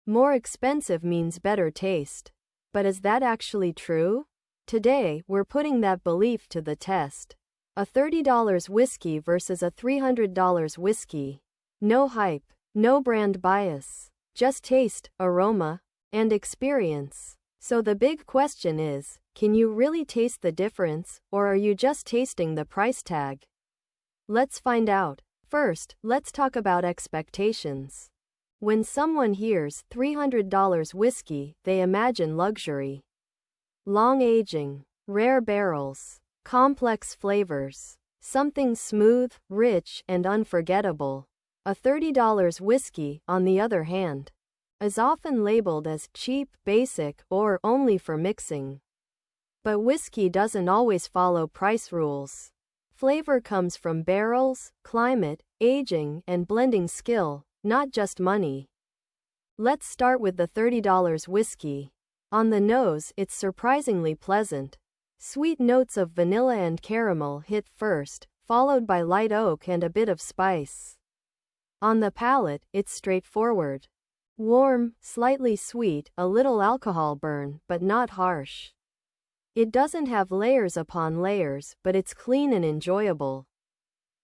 More expensive means better taste. But is that actually true? Today, we're putting that belief to the test. A $30 whiskey versus a $300 whiskey. No hype, no brand bias, just taste, aroma, and experience. So the big question is, can you really taste the difference, or are you just tasting the price tag? Let's find out. First, let's talk about expectations. When someone hears $300 whiskey, they imagine luxury. Long aging, rare barrels, complex flavors, something smooth, rich, and unforgettable. A $30 whiskey, on the other hand, is often labeled as cheap, basic, or only for mixing. But whiskey doesn't always follow price rules. Flavor comes from barrels, climate, aging, and blending skill, not just money. Let's start with the $30 whiskey. On the nose, it's surprisingly pleasant. Sweet notes of vanilla and caramel hit first, followed by light oak and a bit of spice. On the palate, it's straightforward. Warm, slightly sweet, a little alcohol burn, but not harsh. It doesn't have layers upon layers, but it's clean and enjoyable.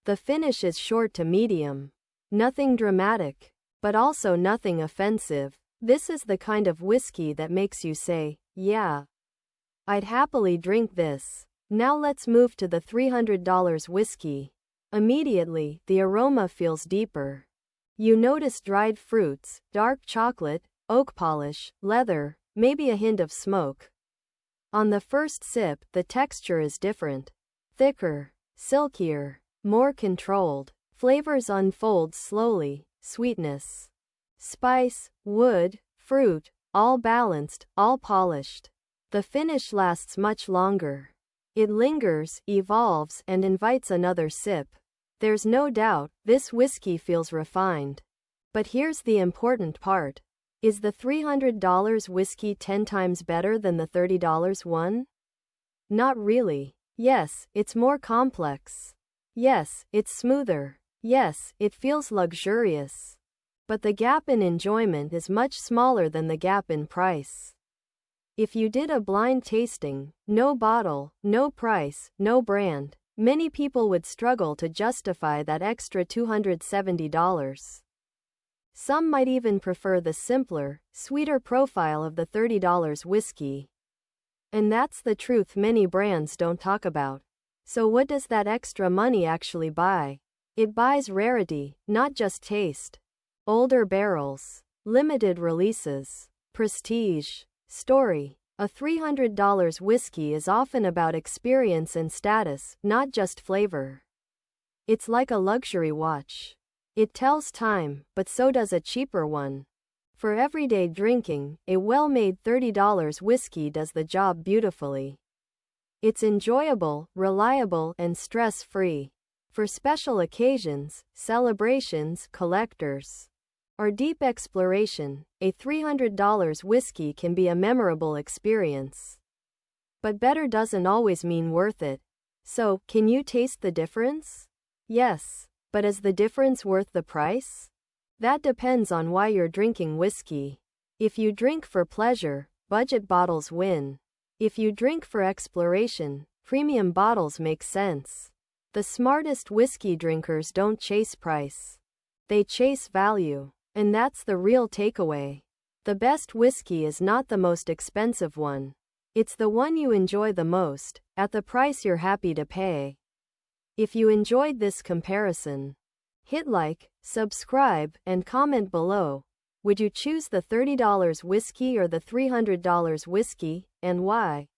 The finish is short to medium. Nothing dramatic, but also nothing offensive. This is the kind of whiskey that makes you say, yeah, I'd happily drink this. Now let's move to the $300 whiskey. Immediately, the aroma feels deeper. You notice dried fruits, dark chocolate, oak polish, leather, maybe a hint of smoke. On the first sip, the texture is different. Thicker, silkier, more controlled. Flavors unfold slowly, sweetness, spice, wood, fruit, all balanced, all polished. The finish lasts much longer. It lingers, evolves, and invites another sip. There's no doubt, this whiskey feels refined. But here's the important part. Is the $300 whiskey 10 times better than the $30 one? Not really. Yes, it's more complex. Yes, it's smoother. Yes, it feels luxurious. But the gap in enjoyment is much smaller than the gap in price. If you did a blind tasting, no bottle, no price, no brand, many people would struggle to justify that extra $270. Some might even prefer the simpler, sweeter profile of the $30 whiskey. And that's the truth many brands don't talk about. So what does that extra money actually buy? It buys rarity, not just taste. Older barrels, limited releases, prestige, story. A $300 whiskey is often about experience and status, not just flavor. It's like a luxury watch. It tells time, but so does a cheaper one. For everyday drinking, a well-made $30 whiskey does the job beautifully. It's enjoyable, reliable, and stress-free. For special occasions, celebrations, collectors, or deep exploration, a $300 whiskey can be a memorable experience. But better doesn't always mean worth it. So, can you taste the difference? Yes. But is the difference worth the price? That depends on why you're drinking whiskey. If you drink for pleasure, budget bottles win. If you drink for exploration, premium bottles make sense. The smartest whiskey drinkers don't chase price. They chase value. And that's the real takeaway. The best whiskey is not the most expensive one. It's the one you enjoy the most, at the price you're happy to pay. If you enjoyed this comparison, hit like, subscribe, and comment below. Would you choose the $30 whiskey or the $300 whiskey, and why?